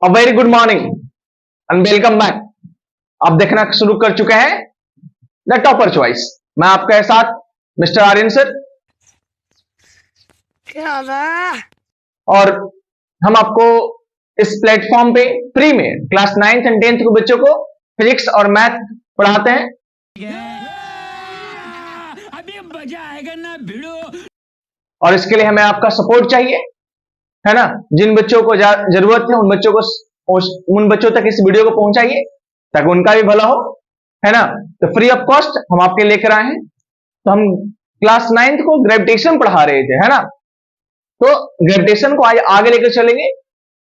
A very good morning and welcome back. आप देखना शुरू कर चुके हैं द टॉपर चॉइस। मैं आपके साथ मिस्टर आर्यन सर, और हम आपको इस प्लेटफॉर्म पे फ्री में क्लास 9th एंड 10th के बच्चों को फिजिक्स और मैथ पढ़ाते हैं। अभी मजा आएगा ना भिड़ो। और इसके लिए हमें आपका सपोर्ट चाहिए, है ना। जिन बच्चों को जरूरत है उन बच्चों तक इस वीडियो को पहुंचाइए ताकि उनका भी भला हो, है ना। तो फ्री ऑफ कॉस्ट हम आपके लेकर आए हैं। तो हम क्लास 9th को ग्रेविटेशन पढ़ा रहे थे, है ना। तो ग्रेविटेशन को आज आगे लेकर चलेंगे।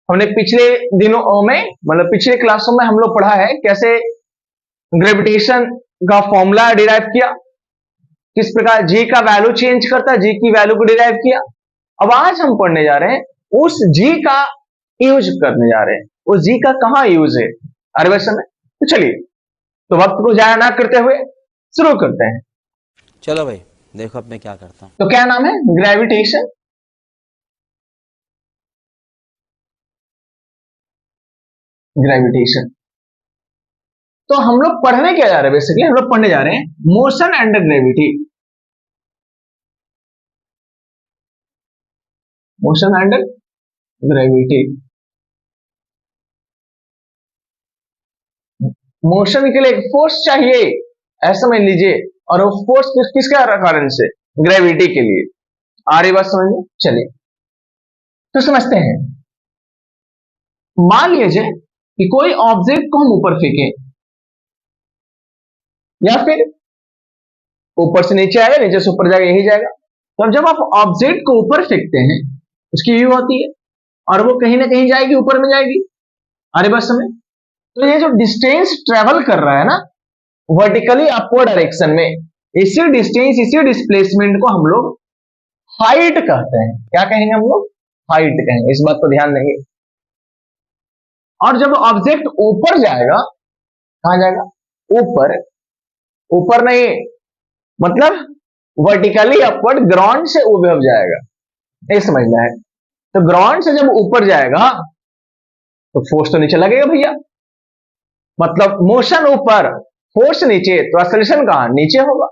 हमने पिछले दिनों में मतलब पिछले क्लासों में हम लोग पढ़ा है कैसे ग्रेविटेशन का फॉर्मूला डिराइव किया, किस प्रकार जी का वैल्यू चेंज करता है, जी की वैल्यू को डिराइव किया। अब आज हम पढ़ने जा रहे हैं उस जी का यूज करने जा रहे हैं। उस जी का कहां यूज है अरे समय। तो चलिए, तो वक्त को जाया ना करते हुए शुरू करते हैं। चलो भाई देखो अब मैं क्या करता हूं। तो क्या नाम है? ग्रेविटेशन। ग्रेविटेशन। तो हम लोग पढ़ने क्या जा रहे हैं? बेसिकली हम लोग पढ़ने जा रहे हैं motion under gravity. Motion under gravity. Motion के लिए एक फोर्स चाहिए, ऐसा समझ लीजिए। और वो फोर्स किसके कारण से? ग्रेविटी के लिए। आ रही बात समझ में? चलिए तो समझते हैं। मान लीजिए कि कोई ऑब्जेक्ट को हम ऊपर फेंकें या फिर ऊपर से नीचे आएगा, नीचे से ऊपर जाएगा, यही जाएगा। तो अब जब आप ऑब्जेक्ट को ऊपर फेंकते हैं उसकी व्यू होती है और वो कहीं ना कहीं जाएगी, ऊपर में जाएगी। अरे बस समय। तो ये जो डिस्टेंस ट्रेवल कर रहा है ना वर्टिकली अपवर्ड डायरेक्शन में, इसी डिस्टेंस इसी डिस्प्लेसमेंट को हम लोग हाइट कहते हैं। क्या कहेंगे हम लोग? हाइट कहेंगे। इस बात को ध्यान देंगे। और जब ऑब्जेक्ट ऊपर जाएगा, कहां जाएगा? ऊपर। ऊपर नहीं मतलब वर्टिकली अपवर्ड, ग्राउंड से ऊपर जाएगा, ये समझना है। तो ग्राउंड से जब ऊपर जाएगा तो फोर्स तो नीचे लगेगा भैया। मतलब मोशन ऊपर, फोर्स नीचे, तो एक्सेलरेशन कहां? नीचे होगा।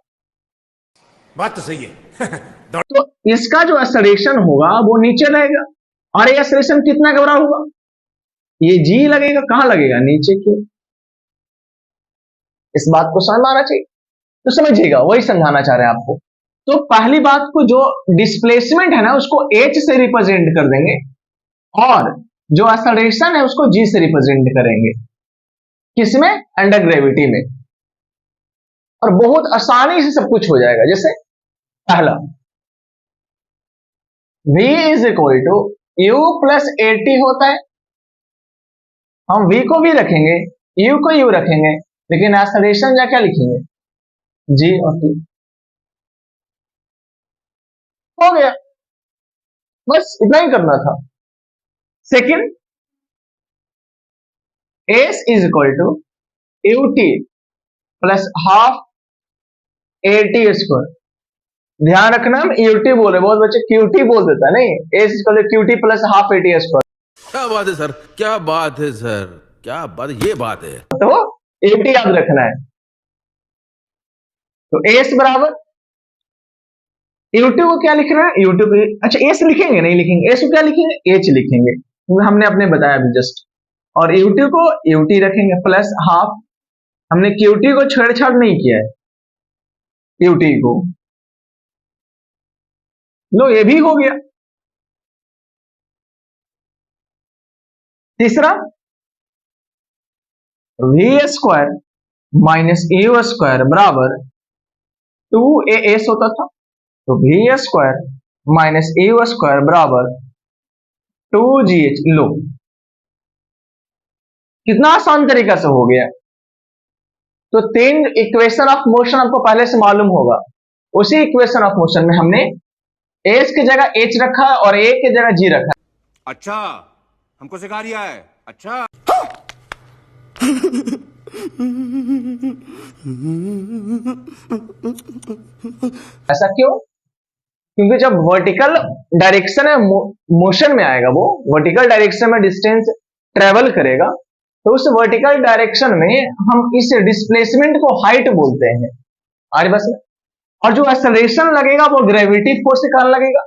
बात तो सही है। तो इसका जो एक्सेलरेशन होगा वो नीचे रहेगा। और ये एक्सेलरेशन कितना का बराबर होगा? ये जी लगेगा। कहां लगेगा? नीचे की। इस बात को समझ में आना चाहिए। तो समझिएगा, वही समझाना चाह रहे हैं आपको। तो पहली बात को, जो डिस्प्लेसमेंट है ना उसको एच से रिप्रेजेंट कर देंगे और जो एक्सेलरेशन है उसको जी से रिप्रेजेंट करेंगे। किसमें? अंडर ग्रेविटी में। और बहुत आसानी से सब कुछ हो जाएगा। जैसे पहला v is equal to u plus a t होता है। हम v को भी रखेंगे, u को u रखेंगे, लेकिन एक्सेलरेशन या क्या लिखेंगे? g और t। हो गया, बस इतना ही करना था। Second, s is equal to u t plus half a t square. ध्यान रखना हम यूटी बोले, बहुत बच्चे क्यूटी बोल देता है। नहीं, s equal to qt plus half a t square. क्या बात है सर, क्या बात है सर, क्या बात, ये बात है। तो एटी याद रखना है। तो एस बराबर यूट्यूब को क्या लिखना है? यूट्यूब। अच्छा, एस लिखेंगे? नहीं लिखेंगे। एस को क्या लिखेंगे? एच लिखेंगे, हमने अपने बताया अभी जस्ट। और यूट्यूब को यूटी रखेंगे प्लस हाफ। हमने क्यूटी को छेड़छाड़ नहीं किया है, यूटी को। लो, ये भी हो गया। तीसरा, v square minus u square बराबर 2as होता था। तो v square minus u square बराबर 2gh। लो, कितना आसान तरीका से हो गया। तो तीन इक्वेशन ऑफ मोशन आपको पहले से मालूम होगा। उसी इक्वेशन ऑफ मोशन में हमने एस की जगह एच रखा है और ए की जगह जी रखा है। अच्छा, हमको सिखा रिया है। अच्छा। ऐसा क्यों? क्योंकि जब वर्टिकल डायरेक्शन में मोशन में आएगा, वो वर्टिकल डायरेक्शन में डिस्टेंस ट्रेवल करेगा तो उस वर्टिकल डायरेक्शन में हम इस डिस्प्लेसमेंट को हाइट बोलते हैं। आगे बस में। और जो एक्सेलरेशन लगेगा वो ग्रेविटी फोर्स के कारण लगेगा,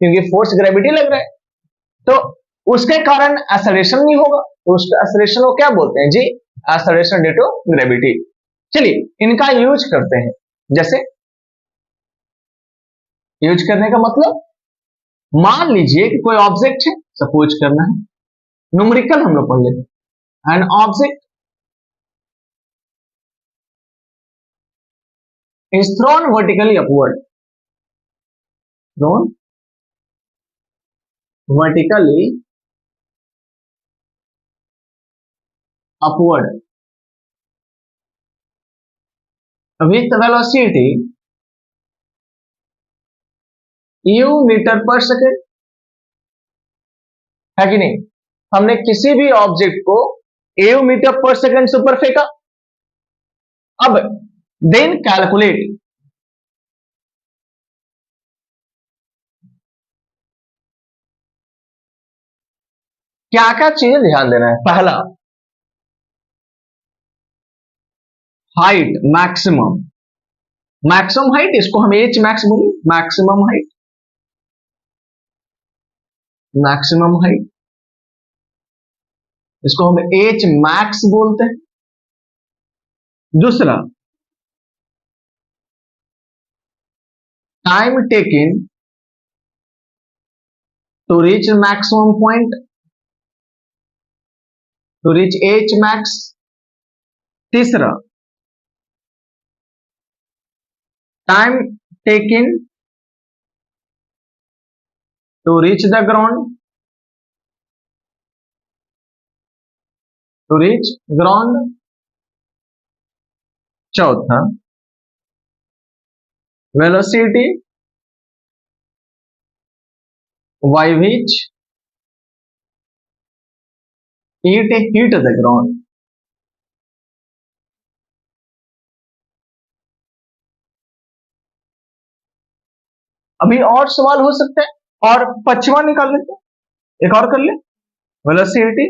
क्योंकि फोर्स ग्रेविटी लग रहा है, तो उसके कारण एक्सेलरेशन नहीं होगा, तो उस एक्सेलरेशन को क्या बोलते हैं जी? Acceleration due to gravity. चलिए इनका यूज करते हैं। जैसे यूज करने का मतलब, मान लीजिए कि कोई ऑब्जेक्ट है, सपोज करना है, न्यूमेरिकल हम लोग पढ़ लेते हैं। N object is thrown vertically upward, thrown vertically upward with velocity u metre per second, है कि नहीं? हमने किसी भी ऑब्जेक्ट को u मीटर पर सेकेंड से ऊपर फेंका। अब देन कैलकुलेट क्या क्या चीजें ध्यान देना है। पहला, हाइट, मैक्सिमम हाइट, इसको हम एच मैक्स बोले, मैक्सिमम हाइट, इसको हम एच मैक्स बोलते हैं। दूसरा, time taking to reach maximum point, to reach H max. तीसरा, time taking to reach the ground, to reach ground. चौथा, velocity by which it hit the ground। अभी और सवाल हो सकते हैं, और पचवा निकाल लेते हैं, एक और कर ले। Velocity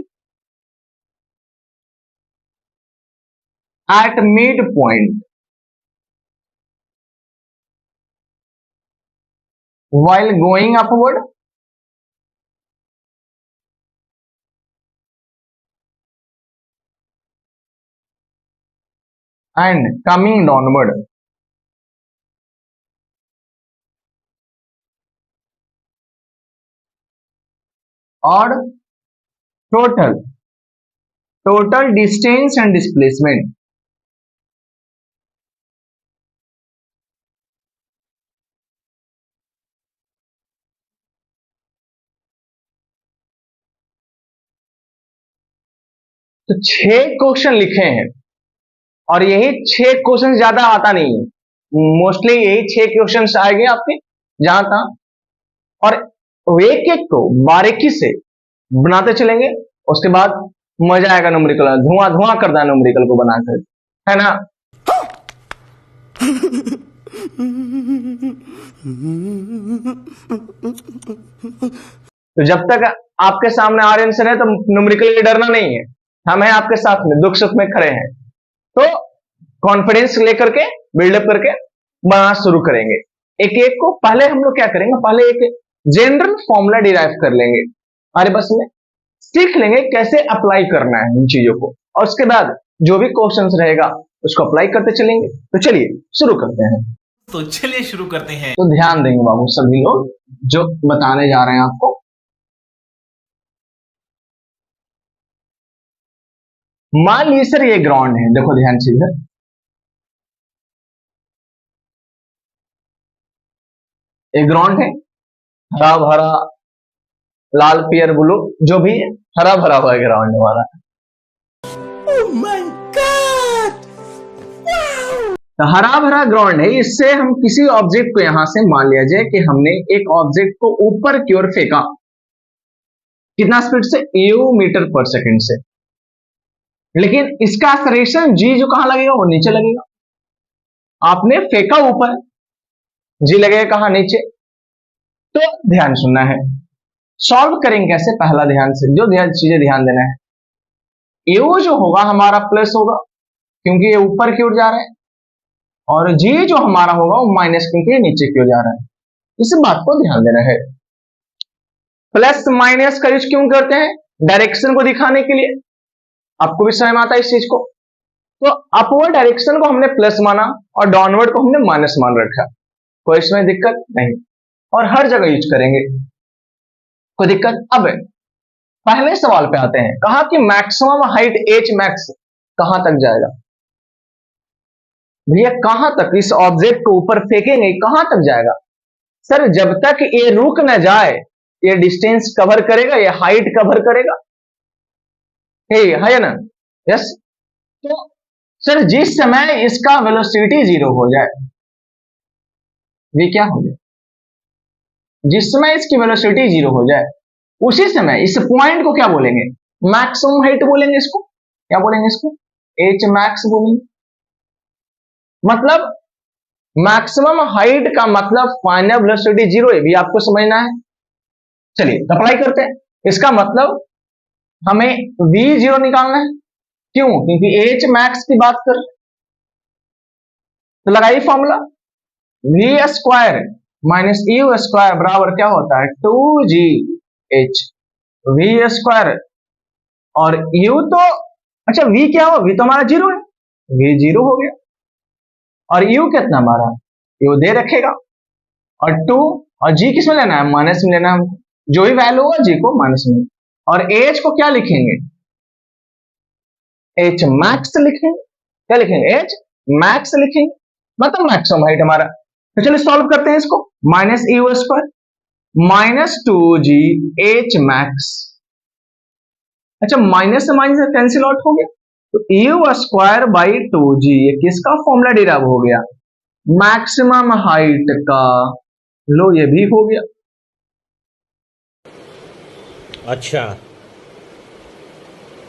at mid point while going upward and coming downward। और टोटल डिस्टेंस एंड डिस्प्लेसमेंट। तो 6 क्वेश्चन लिखे हैं, और यही 6 क्वेश्चन ज्यादा आता नहीं है, मोस्टली यही 6 क्वेश्चन आएंगे आपके जहां तहां, और एक एक को बारीकी से बनाते चलेंगे। उसके बाद मजा आएगा न्यूमेरिकल, धुआं धुआं करना न्यूमेरिकल को बनाकर, है ना? तो जब तक आपके सामने आंसर है तो न्यूमेरिकल के डरना नहीं है, हम हैं आपके साथ में, दुख सुख में खड़े हैं। तो कॉन्फिडेंस लेकर के, बिल्डअप करके बनाना शुरू करेंगे। एक एक को पहले हम लोग क्या करेंगे, पहले एक जनरल फॉर्मूला डिराइव कर लेंगे, अरे बस में सीख लेंगे कैसे अप्लाई करना है इन चीजों को, और उसके बाद जो भी क्वेश्चंस रहेगा उसको अप्लाई करते चलेंगे। तो चलिए शुरू करते हैं। तो चलिए शुरू करते हैं। तो ध्यान देंगे बाबू सभी लोग जो बताने जा रहे हैं आपको। मान लीजिए सर ये ग्राउंड है, देखो ध्यान से इधर, ये ग्राउंड है, हरा भरा, लाल पियर ब्लू जो भी है, हरा भरा हुआ ग्राउंड हमारा। ओह माय गॉड, तो हरा भरा ग्राउंड है, इससे हम किसी ऑब्जेक्ट को यहां से मान लिया जाए कि हमने एक ऑब्जेक्ट को ऊपर की ओर फेंका, कितना स्पीड से? u मीटर पर सेकंड से। लेकिन इसका एक्सेलरेशन g जो कहां लगेगा, वो नीचे लगेगा। आपने फेंका ऊपर, g लगेगा कहां? नीचे। तो ध्यान सुनना है, सॉल्व करेंगे कैसे, पहला ध्यान से जो चीजें ध्यान देना है। यू जो होगा हमारा प्लस होगा क्योंकि ये ऊपर की ओर जा रहा है, और जी जो हमारा होगा वो माइनस क्योंकि ये नीचे की ओर जा रहा है। इस बात को ध्यान देना है। प्लस माइनस का यूज क्यों करते हैं? डायरेक्शन को दिखाने के लिए। आपको भी समझ में आता है इस चीज को। तो अपवर्ड डायरेक्शन को हमने प्लस माना और डाउनवर्ड को हमने माइनस मान रखा। कोई इसमें दिक्कत नहीं, और हर जगह यूज करेंगे, कोई दिक्कत। अब पहले सवाल पे आते हैं। कहा कि मैक्सिमम हाइट एच मैक्स कहां तक जाएगा? भैया कहां तक इस ऑब्जेक्ट को ऊपर फेंकेंगे, कहां तक जाएगा? सर जब तक ये रुक न जाए, ये डिस्टेंस कवर करेगा, ये हाइट कवर करेगा, है ना? यस। तो सर जिस समय इसका वेलोसिटी जीरो हो जाए, ये क्या हो जाए? जिस समय इसकी वेलोसिटी जीरो हो जाए उसी समय इस पॉइंट को क्या बोलेंगे? मैक्सिमम हाइट बोलेंगे। इसको क्या बोलेंगे? इसको एच मैक्स बोलेंगे। मतलब मैक्सिमम हाइट का मतलब फाइनल वेलोसिटी जीरो है, भी आपको समझना है। चलिए अप्लाई करते हैं। इसका मतलब हमें v जीरो निकालना है। क्यों? क्योंकि एच मैक्स की बात कर, तो लगाइए formula, v square minus u square बराबर क्या होता है? 2gh वी स्क्वायर, और u तो अच्छा v क्या हो? v तो हमारा जीरो है, v जीरो हो गया, और u कितना हमारा? u दे रखेगा, और 2 और g किस में लेना है? माइनस में लेना है हमको। जो भी वैल्यू होगा g को माइनस में, और h को क्या लिखेंगे? h मैक्स लिखेंगे। क्या लिखेंगे? h मैक्स लिखेंगे, मतलब मैक्सिमम हाइट हमारा। तो चलिए सॉल्व करते हैं इसको। Minus u square minus 2gh max, अच्छा माइनस से माइनस कैंसिल आउट हो गया, तो यू स्क्वायर बाई 2g, ये किसका फॉर्मूला डिराइव हो गया? मैक्सिमम हाइट का। लो ये भी हो गया। अच्छा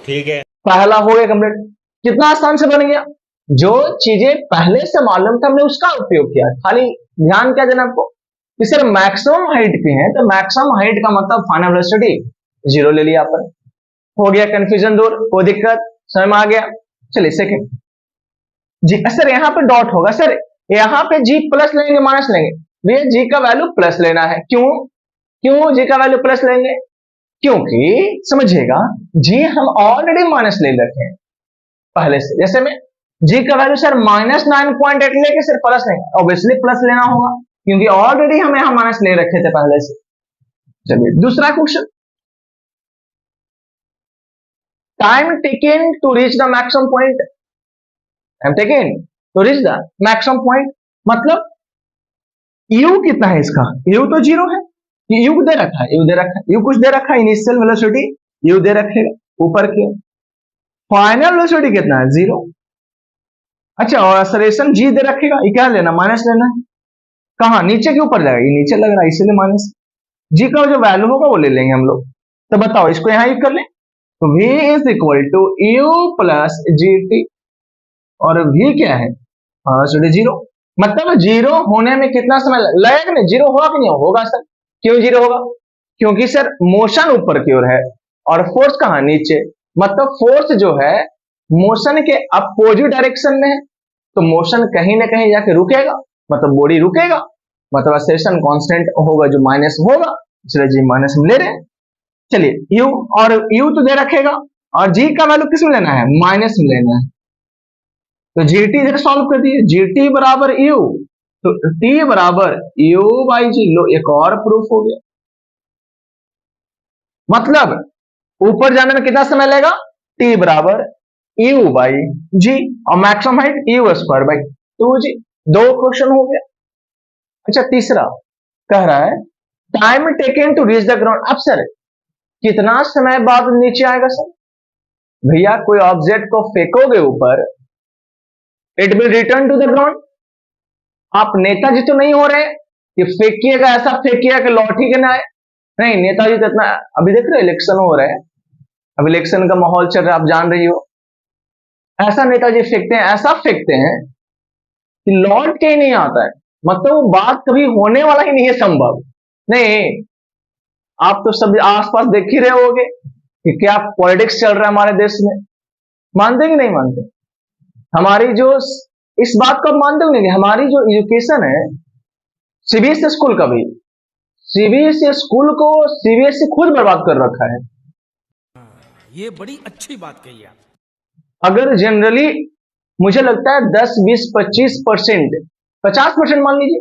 ठीक है। पहला हो गया कंप्लीट। कितना आसान से बन गया। जो चीजें पहले से मालूम था हमने उसका उपयोग किया। खाली ध्यान क्या देना आपको कि सर मैक्सिमम हाइट की है, तो मैक्सिमम हाइट का मतलब फाइनल वेलोसिटी जीरो ले लिया अपन। हो गया कंफ्यूजन दूर, कोई दिक्कत समझ में आ गया। चलिए सेकंड जी। सर यहाँ पे डॉट होगा, सर यहाँ पे जी प्लस लेंगे माइनस लेंगे? भैया जी का वैल्यू प्लस लेना है। क्यों? क्यों जी का वैल्यू प्लस लेंगे? क्योंकि समझिएगा जी हम ऑलरेडी माइनस ले रखे हैं पहले से। जैसे में जी का वैल्यू सर -9.8 लेके सर प्लस लेंगे, ऑब्वियसली प्लस लेना होगा क्योंकि ऑलरेडी हम यहां माइनस ले रखे थे पहले से। चलिए दूसरा question, time taken to reach the maximum point, time taken to reach the maximum point, मतलब यू कितना है इसका? यू तो जीरो है, यू दे रखा है, यू दे रखा है, यू कुछ दे रखा है, इनिशियल वेलोसिटी यू दे रखेगा ऊपर की। फाइनल वेलोसिटी कितना है? जीरो। अच्छा और एक्सेलरेशन जी दे रखेगा, ये क्या लेना? माइनस लेना है। कहां? नीचे के ऊपर जाएगा, ये नीचे लग रहा है इसीलिए माइनस। जी का जो वैल्यू होगा वो ले लेंगे हम लोग। तो बताओ इसको यहां यूज कर ले, तो v is equal to u plus g t, और v क्या है? जीरो। मतलब जीरो होने में कितना समय लगेगा? नहीं जीरो होगा कि नहीं होगा सर? क्यों जीरो होगा? क्योंकि सर मोशन ऊपर की ओर है और फोर्स कहां? नीचे। मतलब फोर्स जो है मोशन के अपोजिट डायरेक्शन में है, तो मोशन कहीं ना कहीं जाके रुकेगा, मतलब बॉडी रुकेगा, मतलब एक्सेलरेशन कांस्टेंट होगा जो माइनस होगा, इसलिए जी माइनस में ले रहे हैं। चलिए u, और u तो दे रखेगा, और g का वैल्यू किस में लेना है? माइनस में लेना है। तो gt इधर सॉल्व कर दिए, gt बराबर u, तो t बराबर u बाई जी। लो एक और प्रूफ हो गया। मतलब ऊपर जाने में कितना समय लगेगा? t बराबर u बाई जी, और maximum height u square by 2g। दो क्वेश्चन हो गया। अच्छा तीसरा कह रहा है time taken to reach the ground. अब सर कितना समय बाद नीचे आएगा? सर भैया कोई ऑब्जेक्ट को फेंकोगे ऊपर, it will return to the ground. आप नेताजी तो नहीं हो रहे कि फेंकिएगा, ऐसा फेंकिएगा कि लौटी के ना आए। नहीं, नेताजी तो इतना, अभी देख रहे इलेक्शन हो रहे हैं, अब इलेक्शन का माहौल चल रहा है, आप जान रही हो। ऐसा नेताजी फेंकते हैं, ऐसा फेंकते हैं कि लौट के ही नहीं आता है, मतलब वो बात कभी होने वाला ही नहीं है संभव। नहीं, आप तो सब आसपास देख ही रहे होगे कि क्या पॉलिटिक्स चल रहा है हमारे देश में। मानते कि नहीं मानते? हमारी जो इस बात को आप मानते हो नहीं कि हमारी जो एजुकेशन है सीबीएसई स्कूल का भी, सीबीएसई स्कूल को सीबीएसई खुद बर्बाद कर रखा है। ये बड़ी अच्छी बात कही आप। अगर जनरली मुझे लगता है 10, 20, 25%, 50% मान लीजिए,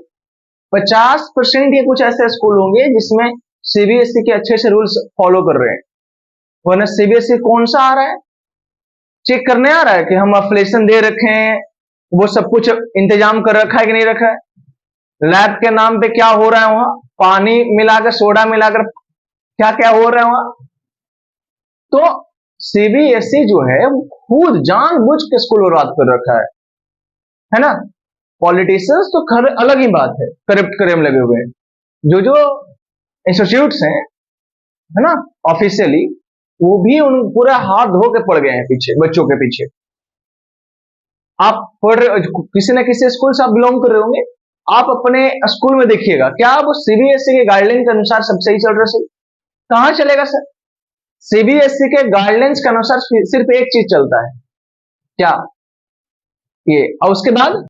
50% ये कुछ ऐसे स्कूल होंगे जिसमें सीबीएसई के अच्छे से रूल्स फॉलो कर रहे हैं। वरना सीबीएसई कौन सा आ रहा है, चेक करने आ रहा है कि हम अफिलिएशन दे रखे हैं, वो सब कुछ इंतजाम कर रखा है कि नहीं रखा है, लैब के नाम पे क्या हो रहा है वहां, पानी मिलाकर सोडा मिलाकर क्या क्या हो रहा है वहां। तो सीबीएसई जो है वो खुद जानबूझ के स्कूल बर्बाद कर रखा है ना। पॉलिटिशियंस तो खैर अलग ही बात है, करप्ट करे में लगे हुए हैं। जो इंस्टीट्यूट्स हैं है ना ऑफिशियली, वो भी उन पूरा हाथ धो के पड़ गए हैं पीछे, बच्चों के पीछे। आप पढ़ किसी न किसी स्कूल से आप बिलोंग कर रहे होंगे, आप अपने स्कूल में देखिएगा क्या वो सीबीएसई के गाइडलाइन के अनुसार सब सही चल रहा है? कहां चलेगा सर? सीबीएसई के गाइडलाइंस के अनुसार सिर्फ एक चीज चलता है, क्या? ये। और उसके बाद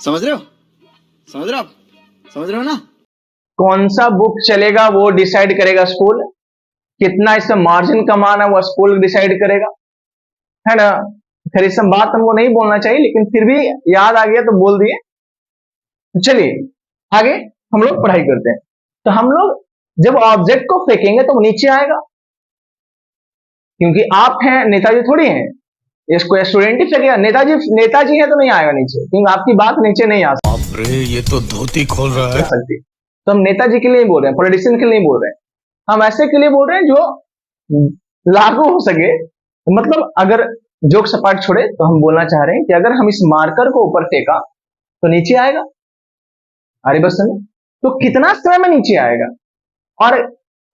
समझ रहे हो? समझ रहे हो आप? समझ रहे हो ना? कौन सा बुक चलेगा वो डिसाइड करेगा स्कूल, कितना इसमें मार्जिन कमाना वो स्कूल डिसाइड करेगा, है ना। खैर ये सब बात हमको नहीं बोलना चाहिए, लेकिन फिर भी याद आ गया तो बोल दिए। चलिए आगे हम लोग पढ़ाई करते हैं। तो हम लोग जब ऑब्जेक्ट को फेंकेंगे तो वो नीचे आएगा, क्योंकि आप हैं, नेताजी थोड़ी हैं, इसको स्टूडेंट ही फेंकेगा। नेताजी है तो नहीं आएगा नीचे, क्योंकि आपकी बात नीचे नहीं आ अरे ये तो धोती खोल रहा है। सकती। तो हम नेताजी के लिए नहीं बोल रहे हैं, पॉलिटिशियन के लिए नहीं बोल रहे हैं, हम ऐसे के लिए बोल रहे हैं जो लागू हो सके। मतलब अगर जोक सपाट छोड़े तो हम बोलना चाह रहे हैं कि अगर हम इस मार्कर को ऊपर फेंका तो नीचे आएगा। अरे बस समझ, तो कितना समय में नीचे आएगा, और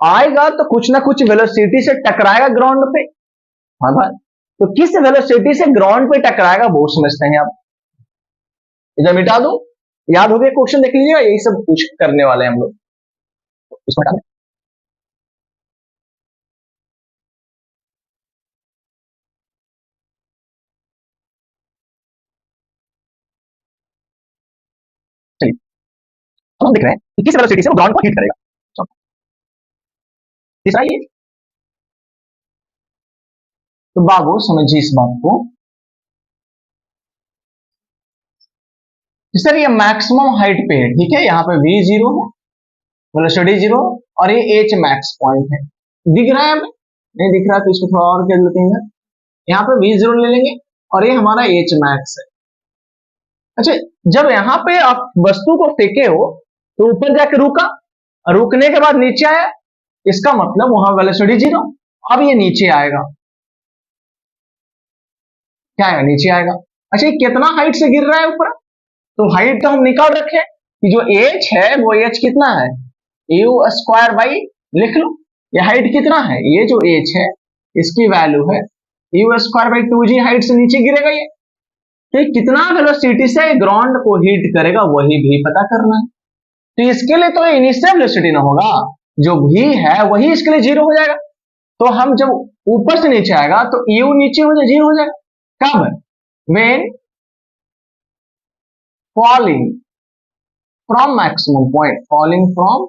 आएगा तो कुछ ना कुछ वेलोसिटी से टकराएगा ग्राउंड पे। हाँ भाई, तो किस वेलोसिटी से ग्राउंड पे टकराएगा वो समझते हैं आप। इधर मिटा दो, याद हो गया क्वेश्चन, देख लीजिएगा, यही सब कुछ करने वाले हैं हम लोग। इसको हटा दें। चलिए अब हम देख रहे हैं कि किस वेलोसिटी से वो ग्राउंड को हिट करेगा। चलो, तीसरा ये, तो बाबू समझिए इस बात को। सर ये मैक्सिमम हाइट पे है, ठीक है, यहाँ पे v 0 है, वेलोसिटी 0, और ये h मैक्स पॉइंट है। दिख रहा है हमें? नहीं दिख रहा तो इसको थोड़ा और कर लेते हैं। यहाँ पे v 0 ले लेंगे और ये हमारा h मैक्स है। अच्छा, जब यहाँ पे आप वस्तु को फेंके हो तो ऊपर जाके रुका, रुकने के बाद नीचे आया, इसका मतलब वहां वेलोसिटी 0, अब ये नीचे आएगा। क्या आएगा? नीचे आएगा। अच्छा, ये कितना हाइट से गिर रहा है ऊपर? तो हाइट तो हम निकाल रखे कि जो h है वो h कितना है, u स्क्वायर बाई, लिख लो ये हाइट कितना है, ये जो h है इसकी वैल्यू है u square by 2g height से नीचे गिरेगा ये। तो ये कितना वेलोसिटी से ग्राउंड को हिट करेगा वही भी पता करना है। तो इसके लिए तो इनिशियल वेलोसिटी ना होगा, जो v है वही इसके लिए 0 हो जाएगा। तो हम जब ऊपर से नीचे आएगा तो u नीचे हो जाए 0 हो जाएगा। कब? when falling from maximum point, falling from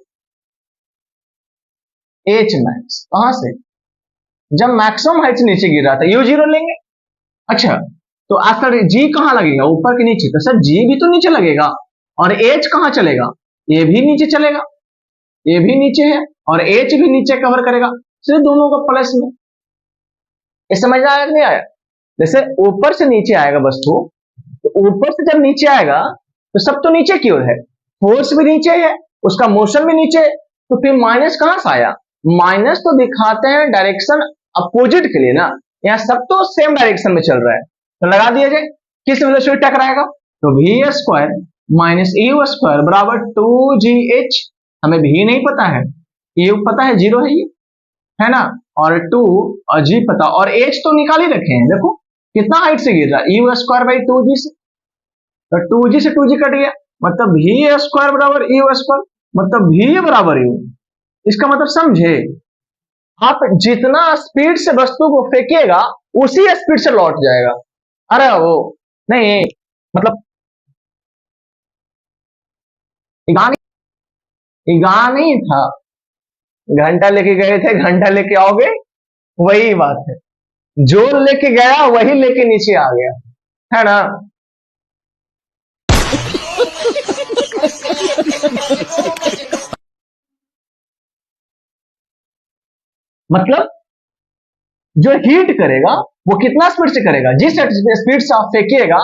h max, कहां से? जब मैक्सिमम हाइट से नीचे गिर रहा था, u 0 लेंगे। अच्छा, तो आफ्टर g कहां लगेगा, ऊपर के नीचे? तो सर g भी तो नीचे लगेगा, और h कहां चलेगा, ये भी नीचे चलेगा, ये भी नीचे है और h भी नीचे कवर करेगा, सिर्फ दोनों का प्लस में। ये समझ आया नहीं आया? जैसे ऊपर से नीचे आएगा वस्तु, तो ऊपर से जब नीचे आएगा तो सब तो नीचे की ओर है, फोर्स भी नीचे है, उसका मोशन भी नीचे है, तो फिर माइनस कहां से आया? माइनस तो दिखाते हैं डायरेक्शन अपोजिट के लिए ना, यहाँ सब तो सेम डायरेक्शन में चल रहा है, तो लगा दिया जाए किस वेलोसिटी टकराएगा, तो v square minus u square बराबर 2gh। हमें v नहीं पता है, u पता है 0 है ये, है ना, और 2 और g पता, और h तो निकाल ही रखे हैं। देखो कितना हाइट से गिर रहा है, u स्क्वायर बाई 2g से, तो 2g से 2g कट गया, मतलब v स्क्वायर बराबर u स्क्वायर, मतलब v बराबर u। इसका मतलब समझे, आप जितना स्पीड से वस्तु को फेंकेगा उसी स्पीड से लौट जाएगा। अरे वो नहीं, मतलब गाना नहीं था, घंटा लेके गए थे घंटा लेके आओगे, वही बात है। जो लेके गया वही लेके नीचे आ गया, है ना। मतलब जो हीट करेगा वो कितना स्पीड से करेगा, जिस स्पीड से आप फेंकिएगा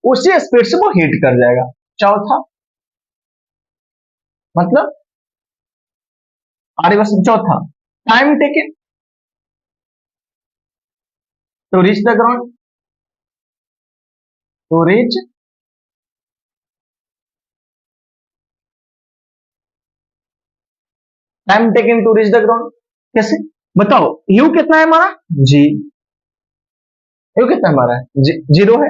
उसी स्पीड से वो हीट कर जाएगा। चौथा मतलब बस चौथा, time taken to reach the ground, to reach time taken to reach the ground. कैसे बताओ, यू कितना है हमारा, जी, यू कितना है हमारा, जीरो है।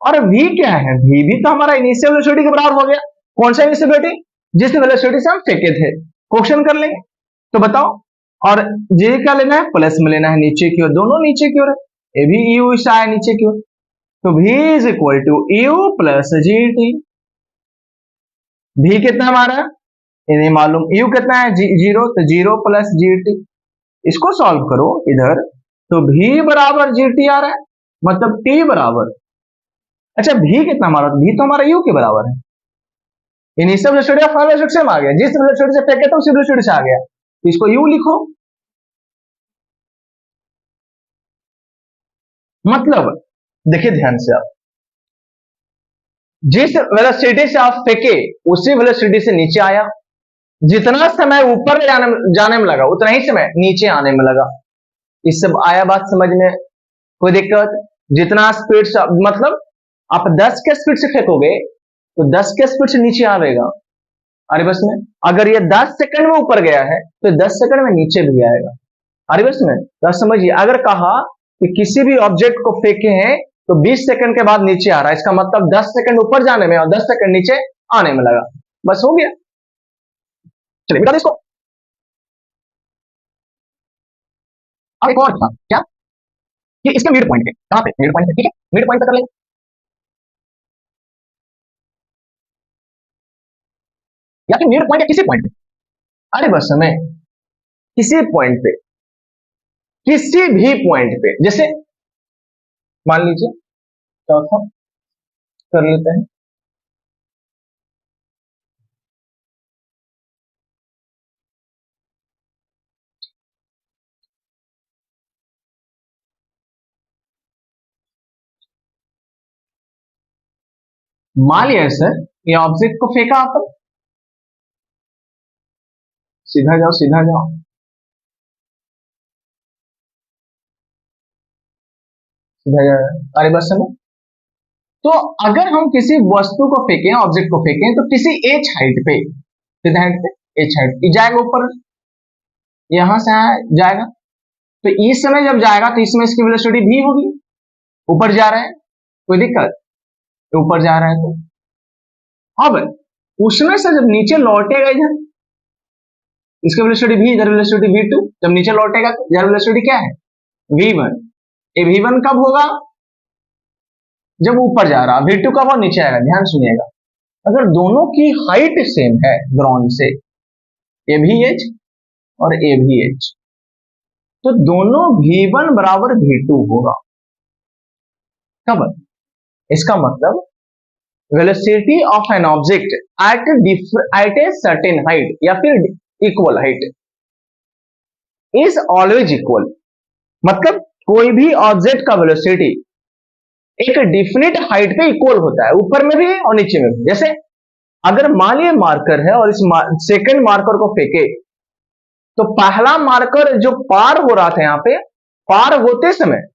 और v क्या है, v भी तो हमारा इनिशियल वेलोसिटी के बराबर हो गया। कौन सा इनिशियल वेलोसिटी, जिस वेलोसिटी से हम फेंके थे। क्वेश्चन कर लेंगे तो बताओ। और जे क्या लेना है, प्लस में लेना है, नीचे की ओर, दोनों नीचे की ओर है, ये भी यू से आया नीचे की ओर, तो v is equal to u plus g t. v कितना हमारा, ये नहीं मालूम, u कितना है, जीरो, तो जीरो प्लस जी टी। इसको सॉल्व करो इधर, तो v बराबर जी टी आ रहा है, मतलब t बराबर, अच्छा v कितना हमारा, तो v तो हमारा u के बराबर है। इनिशियल वेलोसिटी ऑफ वेलोसिटी से आ गया, जिस वेलोसिटी से फेंके तो उसी वेलोसिटी से आ गया, तो इसको u लिखो। मतलब देखिए ध्यान से आप, जिस वेलोसिटी से आप फेंके उसी वेलोसिटी से नीचे आया, जितना समय ऊपर जाने में लगा उतना ही समय नीचे आने में लगा। इस सब आया बात समझ में, कोई दिक्कत। जितना स्पीड से, मतलब आप 10 के स्पीड से फेंकोगे तो 10 के स्पीड से नीचे आएगा। अरे बस में अगर ये 10 सेकंड में ऊपर गया है तो 10 सेकंड में नीचे भी आएगा। अरे बस में तो समझिए, अगर कहा कि किसी भी ऑब्जेक्ट को फेंके हैं तो 20 सेकंड के बाद नीचे आ रहा है, इसका मतलब 10 सेकंड ऊपर जाने में और 10 सेकंड नीचे आने में लगा, बस हो गया। चलिए बता दो इसको। अब एक और था क्या, कि इसके मिड पॉइंट पे, कहां पे, मिड पॉइंट पे, ठीक है, मिड पॉइंट पे कर लेंगे। या फिर मिड पॉइंट या किसी पॉइंट पे, अरे बस हमें किसी पॉइंट पे, किसी भी पॉइंट पे, जैसे मान लीजिए चौथा कर लेते हैं। मान लिया सर, ये ऑब्जेक्ट को फेंका आपने, सीधा जाओ सीधा जाओ, सीधा जाओ, अरे बस हमें, तो अगर हम किसी वस्तु को फेंकें, ऑब्जेक्ट को फेंकें, तो किसी एच हाइट पे, कितने हाइट पे, एच हाइट पे जाएगा ऊपर, यहां से जाएगा, तो इस समय जब जाएगा तो इसमें इसकी वेलोसिटी भी होगी, ऊपर जा रहा है, कोई दिक्कत, ऊपर जा रहा है तो अब उसमें से जब नीचे लौटेगा इधर, इसकी वेलोसिटी भी, इधर वेलोसिटी वी टू, जब नीचे लौटेगा तो इधर वेलोसिटी क्या है, वी वन। ये वी वन कब होगा, जब ऊपर जा रहा, वी टू कब और नीचे आएगा, ध्यान सुनिएगा। अगर दोनों की हाइट सेम है ग्राउंड से, ए भी एच और ए भी एच, तो दोनों v1 बराबर v2 होगा। कब, इसका मतलब velocity of an object at a certain height या फिर equal height is always equal, मतलब कोई भी ऑब्जेक्ट का वेलोसिटी एक डिफिनिट हाइट पे इक्वल होता है, ऊपर में भी और नीचे में भी। जैसे अगर मान लीजिए मार्कर है और इस सेकंड मार्कर को फेंके, तो पहला मार्कर जो पार हो रहा था, यहां पे पार होते समय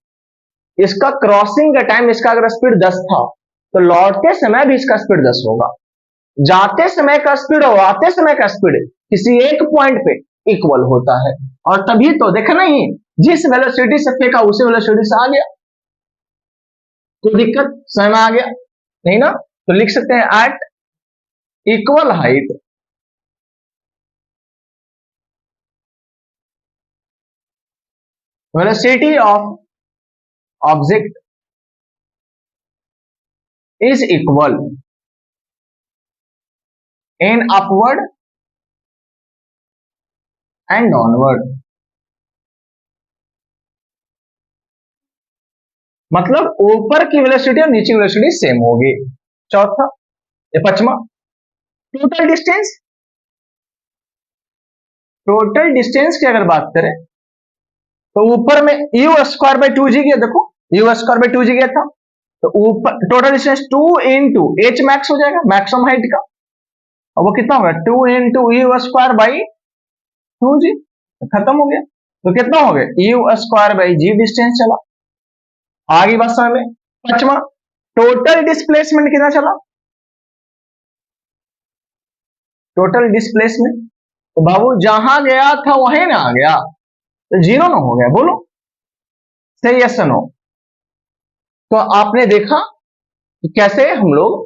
इसका क्रॉसिंग का टाइम, इसका अगर स्पीड 10 था तो लौटते समय भी इसका स्पीड 10 होगा। जाते समय का स्पीड और आते समय का स्पीड किसी एक पॉइंट पे इक्वल होता है, और तभी तो देखा नहीं, जिस वेलोसिटी से फेंका उसी वेलोसिटी से आ गया, कोई दिक्कत, समय में आ गया नहीं ना, तो लिख सकते हैं at equal height velocity of object is equal in upward and downward, मतलब ऊपर की वेलोसिटी और नीचे की वेलोसिटी सेम होगी। चौथा या पांचवा, टोटल डिस्टेंस। टोटल डिस्टेंस की अगर बात करें तो ऊपर में यू स्क्वायर बाई 2g गया, देखो यू स्क्वायर बाई 2g गया था, तो ऊपर total distance 2 into H max हो जाएगा, मैक्सिमम हाइट का, और वो कितना होगा 2 into you square by 2g, खत्म हो गया। तो कितना हो गया u square by g distance चला। आगे बात समझ में। पांचवा, टोटल डिस्प्लेसमेंट कितना चला, टोटल डिस्प्लेसमेंट, तो बाबू जहां गया था वहीं ना आ गया, तो जीरो ना हो गया, बोलो सही यस नो। तो आपने देखा कि कैसे हम लोग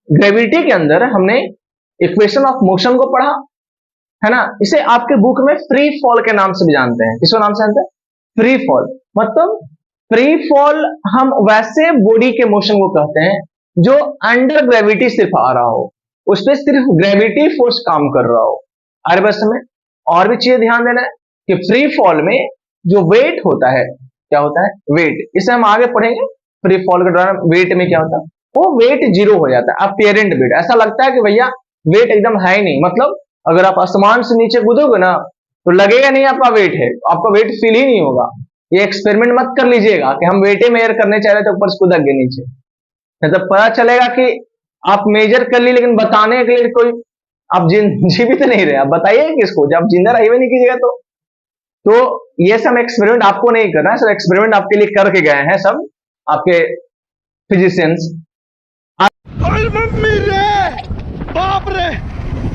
ग्रेविटी के अंदर हमने इक्वेशन ऑफ मोशन को पढ़ा, है ना। इसे आपके बुक में फ्री फॉल के नाम से भी जानते हैं। किसको नाम से जानते हैं? Free fall. मतलब फ्री फॉल हम वैसे बॉडी के मोशन को कहते हैं जो अंडर ग्रेविटी सिर्फ आ रहा हो, उस पर सिर्फ ग्रेविटी फोर्स काम कर रहा हो। अरे बस में और भी चीजें ध्यान देना है कि फ्री फॉल में जो वेट होता है, क्या होता है वेट, इसे हम आगे पढ़ेंगे। फ्री फॉल के दौरान वेट में क्या होता है, वो वेट जीरो हो जाता है, अपियरेंट वेट। ऐसा लगता है कि भैया वेट एकदम है ही नहीं, मतलब अगर आप आसमान से नीचे कूदोगे ना तो लगेगा नहीं आपका वेट है, आपका वेट फील ही नहीं होगा। ये एक्सपेरिमेंट मत कर लीजिएगा कि हम वेटे मेजर करने चाह रहे थे ऊपर से कूदा गए नीचे, मतलब पता चलेगा कि आप मेजर कर ली लेकिन बताने के लिए कोई आप जीवित तो नहीं रहे, आप बताइए किसको, जब जिंदा रहिए नहीं कीजिएगा तो ये सब एक्सपेरिमेंट आपको नहीं करना है, सब एक्सपेरिमेंट आपके लिए करके गए हैं सब आपके फिजिशियंस। मम्मी रे, बाप रे,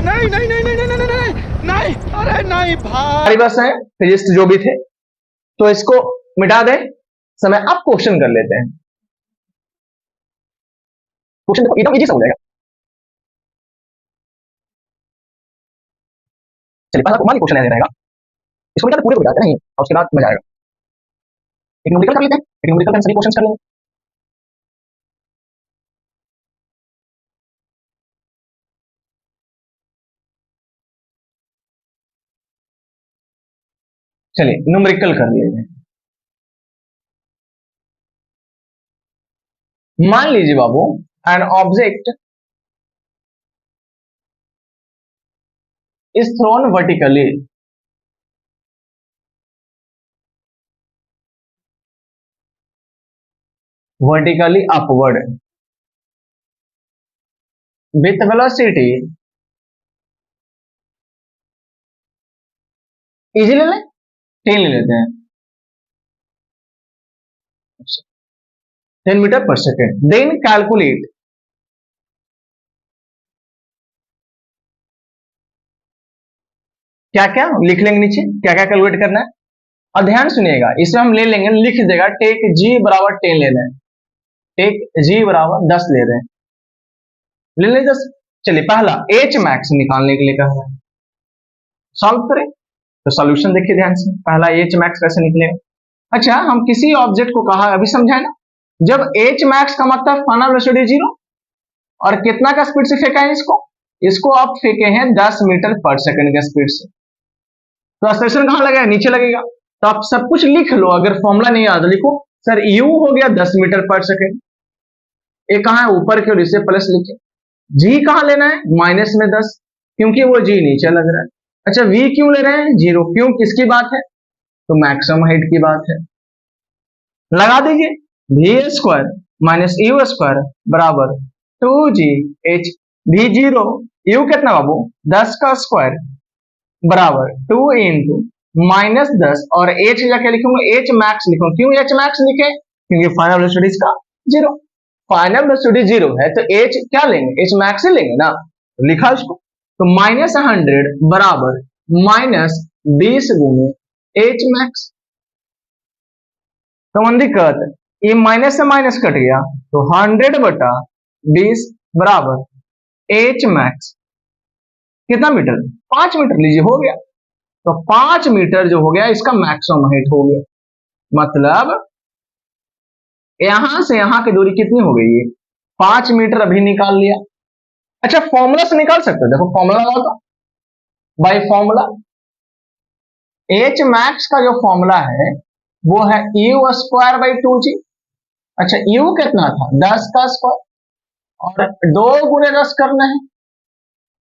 नहीं नहीं नहीं नहीं नहीं नहीं नहीं नहीं, अरे नहीं भाई। हमारी बस है फिजिस्ट जो भी थे, तो इसको मिटा दे समय अब क्वेश्चन कर लेते हैं। क्वेश्चन देखो एकदम इजी सा हो जाएगा। चलिए पहला मान क्वेश्चन ऐसे रहेगा, इसको मिटा दे पूरे को मिटाते नहीं और उसके बाद मजा आएगा। एक न्यूमेरिकल कर लेते हैं, एक न्यूमेरिकल हम सभी क्वेश्चन कर लेंगे। चलिए न्यूमेरिकल कर लेते हैं। मान लीजिए बाबू an object is thrown vertically upward with velocity, इजी ले लें 10 ले लेते हैं 10 metre per second. Then calculate क्या क्या लिख लेंगे नीचे, क्या क्या कैलकुलेट करना है, और ध्यान सुनिएगा इसमें हम ले लेंगे, लिख देगा टेक जी बराबर 10 ले रहे हैं, टेक जी बराबर 10 ले रहे हैं, ले लें 10। चलिए पहला एच मैक्स निकालने के लिए कह रहा है, सॉल्व करें। तो सॉल्यूशन देखिए ध्यान से, पहला एच मैक्स कैसे निकलेगा। अच्छा हम किसी ऑब्जेक्ट को कहा अभी समझाए ना, जब एच मैक्स का मतलब फाइनल वेलोसिटी जीरो, और कितना का स्पीड से फेंका है इसको आप फेंके हैं 10 मीटर पर सेकंड के स्पीड से, तो एक्सेलरेशन कहां लगेगा, नीचे लगेगा। तो आप सब कुछ लिख लो, अगर फॉर्मूला नहीं आता लिखो सर यू हो गया 10 मीटर पर सेकंड, ये कहां है ऊपर की ओर, इसे प्लस लिखे। जी कहां लेना है, माइनस में 10, क्योंकि वो जी नीचे लग रहा है। अच्छा वी क्यों ले रहे हैं जीरो, क्यों किसकी बात है, तो मैक्सिमम हाइट की बात है। लगा दीजिए v square minus u square बराबर 2g h, we zero, you कितना बाबू 10 का स्क्वायर बराबर 2 इंटू माइनस 10, और एच जाके लिखूंगा एच मैक्स लिखूंगा, क्यों एच मैक्स लिखे, क्योंकि फाइनल वेलोसिटी इसका जीरो, फाइनल वेलोसिटी जीरो है तो एच क्या लेंगे, एच मैक्स ही लेंगे ना, तो लिखा उसको। तो माइनस 100 बराबर माइनस 20 गुने एच मैक्स, तो दिक्कत ये माइनस से माइनस कट गया, तो 100 बटा 20 बराबर एच मैक्स कितना मीटर, 5 मीटर लीजिए, हो गया। तो 5 मीटर जो हो गया इसका मैक्सिमम हाइट हो गया, मतलब यहां से यहां की दूरी कितनी हो गई है? 5 मीटर अभी निकाल लिया। अच्छा, फॉर्मूला से निकाल सकते हो, देखो फॉर्मूला लगाओ बाई फॉर्मूला। एच मैक्स का जो फॉर्मूला है वो है यू स्क्वायर बाई 2g। अच्छा, यू कितना था? 10 का स्क्वायर, और 2 गुने 10 करना है,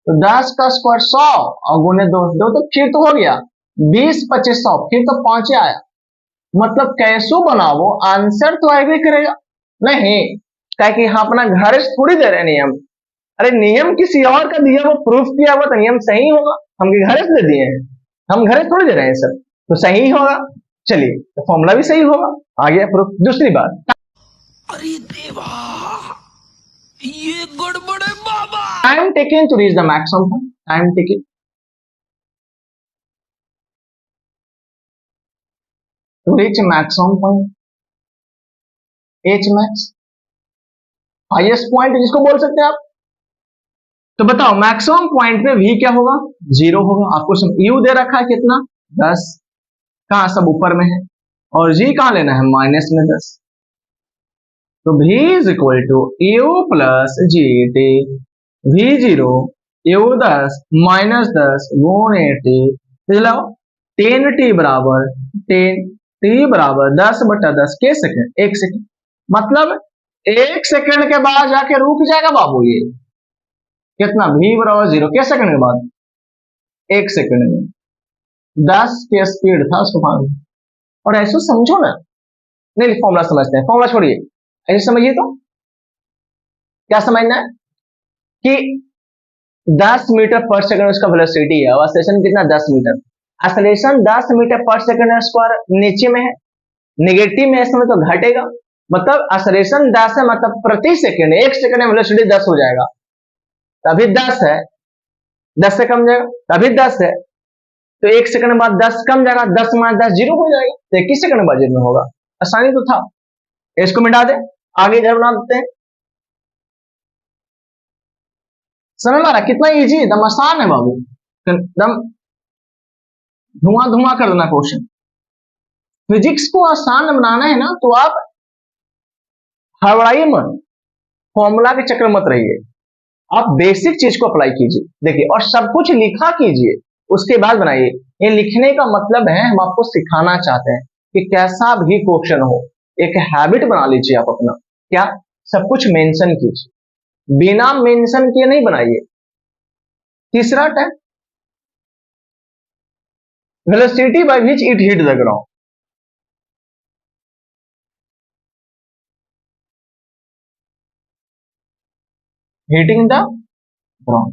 तो 10 का स्क्वायर 100 और गुने 2, तो फिर तो हो गया 20 25 100, फिर तो 5 आया। मतलब कैसो बनाओ आंसर तो एग्री करेगा नहीं, क्या कि यहाँ अपना घर से थोड़ी दे रहे नियम। अरे नियम किसी और का दिया, वो प्रूफ किया हुआ तो नियम सही होगा। हम घर से दे दिए हैं, हम घर से थोड़ी दे रहे हैं सर, तो सही होगा। चलिए, तो फॉर्मूला भी सही होगा, आ गया प्रूफ। दूसरी बात, अरे देवा, ये गड़बड़ है बाबा। Time taken to reach the maximum point, time taken to reach maximum point, H max, highest point जिसको बोल सकते हैं आप। तो बताओ मैक्सिमम पॉइंट पे v क्या होगा? 0 होगा। आपको u दे रखा है कितना? 10, कहां? सब ऊपर में है, और g कहां लेना है? माइनस में 10। तो v is equal to u plus g t, v0 u10 minus 10 गुणे टी, लाओ 10t बराबर 10, t बराबर 10/10 के सेकेंड, 1 सेकेंड। मतलब 1 सेकेंड के बाद जाके रुक जाएगा बाबू ये। कितना? v बराबर 0 के सेकंड के बाद, 1 सेकंड में 10 के स्पीड था उसको पानी। और ऐसे समझो ना, नहीं फॉर्मूला समझते हैं, फॉर्मूला छोड़िए, ऐसे समझिए। तो क्या समझना है कि 10 मीटर पर सेकंड उसका वेलोसिटी है, और एक्सेलरेशन कितना? 10 मीटर। एक्सेलरेशन 10 मीटर पर सेकंड स्क्वायर नीचे में है, नेगेटिव में, इसमें तो घटेगा। मतलब एक्सेलरेशन 10 है, मतलब प्रति सेकंड 1 सेकंड में वेलोसिटी 10 हो जाएगा। अभी 10 है, 10 से कम जाएगा, अभी 10 है, तो 1 सेकंड बाद 10 कम जाएगा, 10 माइनस 10 0 हो जाएगा, तो 21 सेकंड बाद 0 होगा। आसानी तो था, इसको मिटा दे, आगे इधर बना देते हैं। समझ में आ रहा कितना इजी, एकदम आसान है बाबू, एकदम धुआं धुआं कर देना क्वेश्चन। फिजिक्स को आसान बनाना है ना, तो आप हड़बड़ाइए मत, फॉर्मूला के चक्कर मत रहिए, आप बेसिक चीज को अप्लाई कीजिए, देखिए, और सब कुछ लिखा कीजिए, उसके बाद बनाइए। ये लिखने का मतलब है हम आपको सिखाना चाहते हैं कि कैसा भी क्वेश्चन हो, एक हैबिट बना लीजिए आप अपना, क्या? सब कुछ मेंशन कीजिए, बिना मेंशन किए नहीं बनाइए। तीसरा time, velocity by which it hit the ground. Hitting the ground,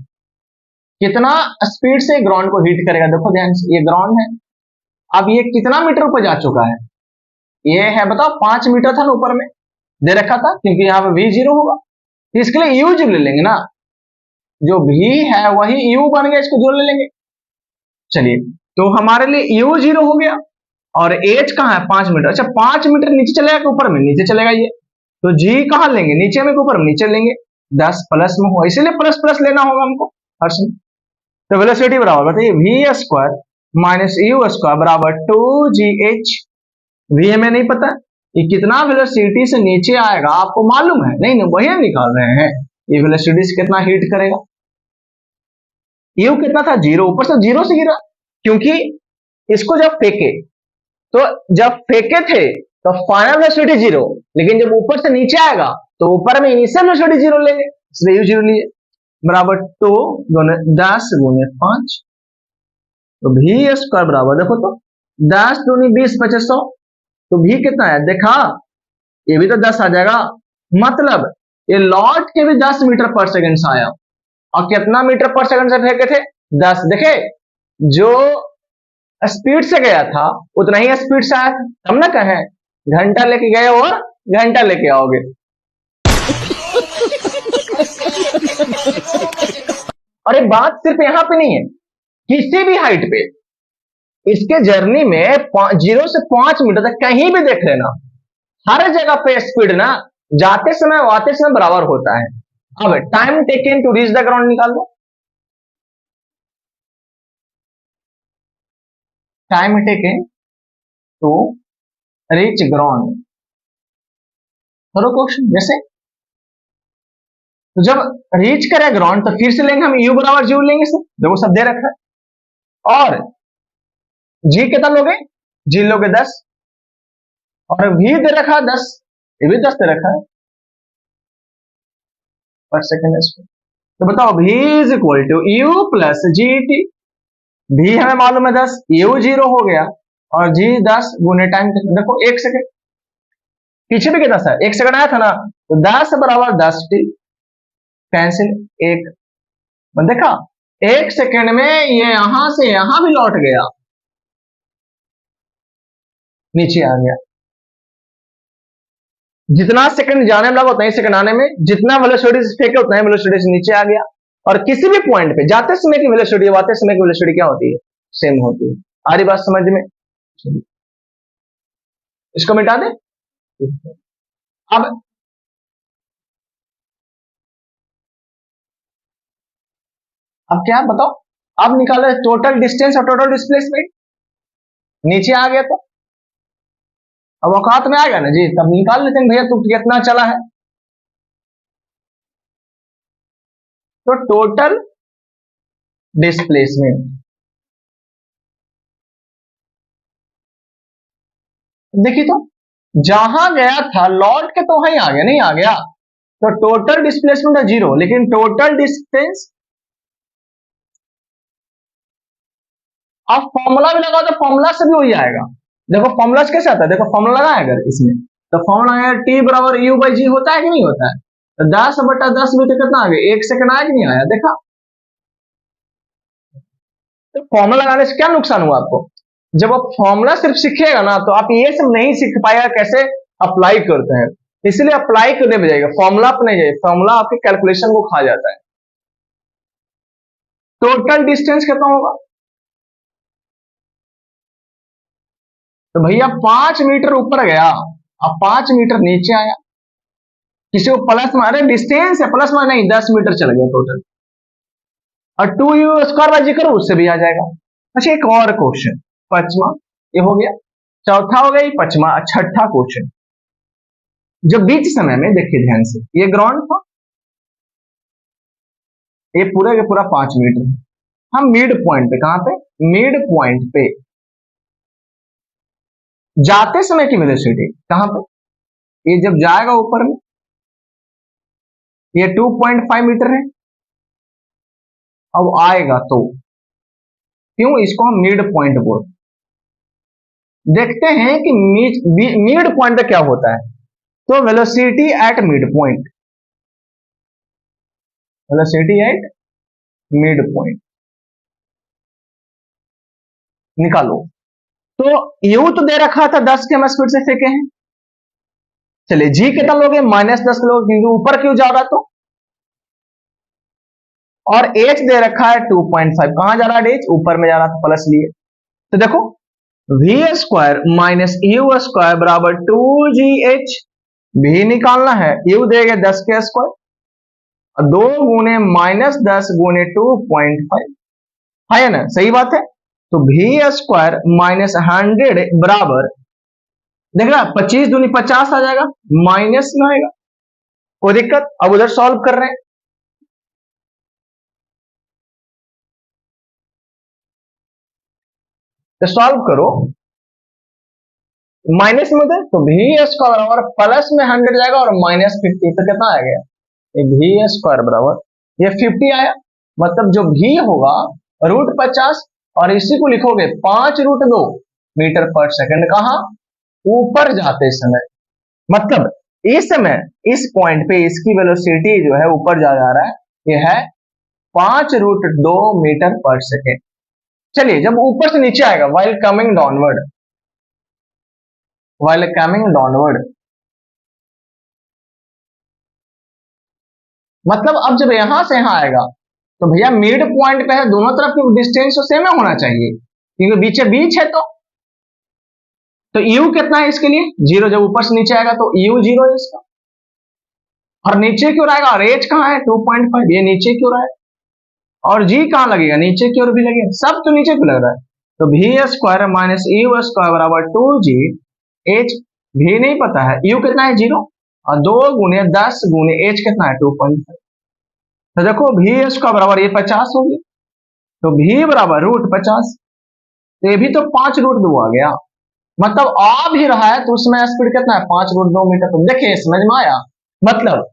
कितना स्पीड से ग्राउंड को हिट करेगा? देखो ध्यान से, ये ग्राउंड है, अब ये कितना मीटर ऊपर जा चुका है? ये है, बताओ 5 मीटर था ना ऊपर में दे रखा था, क्योंकि यहाँ पे v0 होगा, इसके लिए u जो ले लेंगे ना, जो v है वही u बन गया, इसको जोड़ ले लेंगे। चलिए, तो हमारे लिए u0 हो गया, और h कहाँ है? 5 मीटर। अच्छा, 5 मीटर नीचे चलेगा कि ऊपर में? नीचे चलेगा ये, तो g कहाँ लेंगे? नीचे में कि ऊपर में? नीचे लेंगे, 10 प्लस में हुआ, इसीलिए प्लस प्लस लेना होगा हमको हर समय। तो वेलोसिटी बराबर बताइए v square minus u square बराबर 2gh। v हमें नहीं पता, ये कितना वेलोसिटी से नीचे आएगा आपको मालूम है? नहीं नहीं, वही हम निकाल रहे हैं, ये वेलोसिटी से कितना हिट करेगा। u कितना था? 0, ऊपर से 0 से गिरा, क्योंकि इसको जब फेंके, तो जब फेंके थे तो फाइनल वेलोसिटी 0, लेकिन जब ऊपर से नीचे आएगा तो ऊपर में इनिशियल वेलोसिटी 0 लेंगे, इसलिए u 0 लिए, बराबर 2 गुने 10 गुने 5, तो v स्क्वायर बराबर, देखो तो 10 दूनी 20 25 100, तो v कितना है? देखा, ये भी तो 10 आ जाएगा, मतलब ये लौट के भी 10 मीटर पर सेकंड से आया, और कितना मीटर पर सेकंड से फेंके थे? 10। देखे, जो स्पीड से गया था उतना ही स्पीड से आया था, हम ना कहें घंटा लेके गए और घंटा लेके आओगे। और ये बात सिर्फ यहां पे नहीं है, किसी भी हाइट पे इसके जर्नी में 0 से 5 मीटर तक कहीं भी देख लेना, हर जगह पे स्पीड ना जाते समय आते समय बराबर होता है। अब time taken to reach the ground निकाल दो, time taken to reach ground, करो क्वेश्चन जैसे। तो जब रीच करे ग्राउंड तो फिर से लेंगे हम u बराबर 0 लेंगे सर, देखो सब दे रखा है। और g कितना लोगे, g लोगे 10, और v दे रखा है 10, ये भी 10 दे रखा है पर सेकेंड स्क्वायर। तो बताओ v is equal to u plus g t. v हमें मालूम है 10, u 0 हो गया और g 10 गुने टाइम, देखो 1 सेकेंड, पीछे भी कितना था 1 सेकेंड आया था ना, तो 10 बराबर 10 टी, कैंसिल 1, देखा 1 सेकेंड में ये यहां से यहां भी लौट गया, नीचे आ गया। जितना सेकंड जाने में लगा उतना ही सेकंड आने में, जितना वेलोसिटी से फेंके उतना ही वेलोसिटी नीचे आ गया। और किसी भी पॉइंट पे जाते समय की वेलोसिटी आते समय की वेलोसिटी क्या होती है, सेम होती है। आ रही बात समझ में? इसको मिटा दे। अब क्या बताओ, अब निकालो टोटल डिस्टेंस और टोटल डिस्प्लेसमेंट, नीचे आ गया तो अब औकात में आ गया ना जी, तब निकाल लेते हैं भैया तू कितना चला है। तो टोटल डिस्प्लेसमेंट देखिए, तो जहां गया था लौट के तो वहीं आ गया, नहीं आ गया तो टोटल डिस्प्लेसमेंट है 0, लेकिन टोटल डिस्टेंस, अब फॉर्मूला भी लगाओ तो फॉर्मूला से भी वही आएगा। देखो फॉर्मूला कैसे आता है, देखो फॉर्मूला लगा अगर इसमें, तो फॉर्मूला है टी बराबर यू बाई जी, होता है कि नहीं होता है? तो 10 बटा 10 में तो कितना आ गया, 1 सेकंड आया कि नहीं आया, देखा। तो फॉर्मूला लगाने से क्या नुकसान हुआ आपको, जब आप फॉर्मूला सिर्फ सीखिएगा ना तो आप ये सब नहीं सीख पाएगा कैसे अप्लाई करते हैं, इसलिए अप्लाई करने में जाएगा, फॉर्मूला पर नहीं जाएगा, फॉर्मूला आपके कैलकुलेशन को खा जाता है। टोटल डिस्टेंस कितना होगा, तो भैया 5 मीटर ऊपर गया, अब 5 मीटर नीचे आया, किसी को प्लस मारे, डिस्टेंस है प्लस मारे नहीं, 10 मीटर चल गया टोटल, और 2u स्क्वायर बाई जी करो उससे भी आ जाएगा। अच्छा एक और क्वेश्चन, पांचवा ये हो गया, चौथा हो गया, पांचवा, छठा क्वेश्चन। जब बीच समय में देखिए ध्यान से, ये ग्राउंड था, ये पूरा के पूरा 5 मीटर, हम मिड पॉइंट पे, कहां पे, मिड पॉइंट पे जाते समय की वेलोसिटी कहां पे, ये जब जाएगा ऊपर में, ये 2.5 मीटर है, अब आएगा तो क्यों, इसको हम मिड पॉइंट बोलते। देखते हैं कि मिड पॉइंट पे क्या होता है, तो velocity at mid point, velocity at mid point निकालो। तो यू तो दे रखा था 10 के हम स्पीड से फेंके हैं, चलिए जी कितना लोगे, -10 लोगे क्योंकि ऊपर क्यों जा रहा तो, और एच दे रखा है 2.5, कहां जा रहा है एच, ऊपर में जा रहा था प्लस लिए। तो देखो v square minus u square बराबर 2gh, भी निकालना है, यू देगा 10 के स्क्वायर, 2 गुने -10 गुने 2.5 है ना, सही बात है। तो वी स्क्वायर माइनस 100 बराबर, देख रहा 25 दूनी 50 आ जाएगा, माइनस में आएगा, कोई दिक्कत। अब उधर सॉल्व कर रहे हैं, तो सॉल्व करो, माइनस में दे तो वी स्क्वायर बराबर प्लस में 100 जाएगा और -50, तो कितना आ गया, वी स्क्वायर बराबर ये 50 आया, मतलब जो भी होगा √50, और इसी को लिखोगे 5√2 मीटर पर सेकंड, कहां, ऊपर जाते समय, मतलब इस समय इस पॉइंट पे इसकी वेलोसिटी जो है ऊपर जा रहा है, ये है 5√2 मीटर पर सेकेंड। चलिए जब ऊपर से नीचे आएगा, while coming downward, while coming downward, मतलब अब जब यहां से यहां आएगा तो भैया मिड पॉइंट पे है, दोनों तरफ की डिस्टेंस तो सेम होना चाहिए क्योंकि बीचे बीच है, तो u कितना है इसके लिए 0, जब ऊपर से नीचे आएगा तो u 0 है इसका, और नीचे क्यों आएगा, और h कहां है 2.5, ये नीचे क्यों रहा है, और g कहां लगेगा, नीचे की ओर भी लगेगा, सब तो नीचे क्यों लग रहा है। तो v square minus u square बराबर 2g, h भी नहीं पता है, u कितना है 0, और 2 गुने 10 गुने एच कितना है 2.5। तो देखो भी एच का बराबर ये 50 हो गया, तो भी बराबर √50। तो ये भी तो 5√2 आ गया, मतलब आ भी रहा है तो उसमें स्पीड कितना है 5√2 मीटर। तो देखिए समझ में आया, मतलब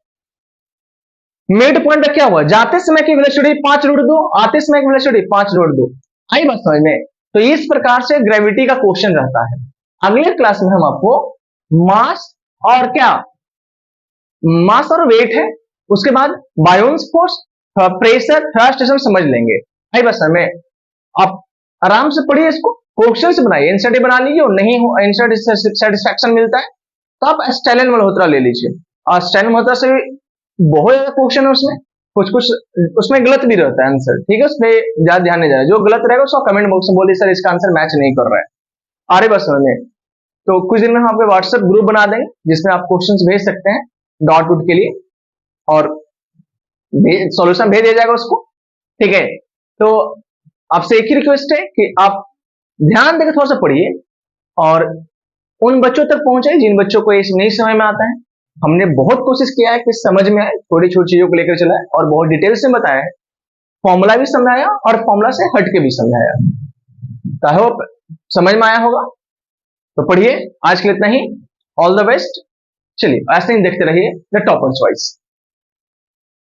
मिड पॉइंट क्या हुआ, जाते समय की वेलोसिटी 5√2, आते समय की वेलोसिटी 5√2। आई बात समझ में। तो इस प्रकार से ग्रेविटी का क्वेश्चन रहता है। अगले क्लास में हम आपको मास और क्या, मास और वेट है, उसके बाद बायोन्स फोर्स, प्रेशर, थ्रस्ट समझ लेंगे। आई बात समझ में। आप आराम से पढ़िए इसको, क्वेश्चन से बनाइए, एनसीईआरटी बना लीजिए, और नहीं हो एनसीईआरटी सेटिस्फैक्शन मिलता है तो आप स्टैलिन मल्होत्रा ले लीजिए। और स्टैलिन मल्होत्रा से बहुत ज्यादा क्वेश्चन है उसमें, कुछ कुछ उसमें गलत भी रहता है आंसर, ठीक है, उसमें ज्यादा ध्यान नहीं जाए, जो गलत रहेगा उसको कमेंट बॉक्स में बोलिए सर इसका आंसर मैच नहीं कर रहा है। अरे बस समझ में। तो कुछ दिन में हम आपके व्हाट्सएप ग्रुप बना देंगे जिसमें आप क्वेश्चंस भेज सकते हैं डॉट उट के लिए, और सॉल्यूशन भेज दिया जाएगा उसको, ठीक है। तो आपसे एक ही रिक्वेस्ट है कि आप ध्यान देकर थोड़ा सा पढ़िए और उन बच्चों तक पहुंचाइए जिन बच्चों को ये नहीं समझ में आता है। हमने बहुत कोशिश किया है कि समझ में आए, छोटी छोटी चीजों को लेकर चला है और बहुत डिटेल से बताया है, फॉर्मूला भी समझाया और फॉर्मूला से हट के भी समझाया। तो आई होप समझ में आया होगा। तो पढ़िए, आज के लिए इतना ही। All the best. चलिए ऐसे ही देखते रहिए द टॉपर्स वॉइस।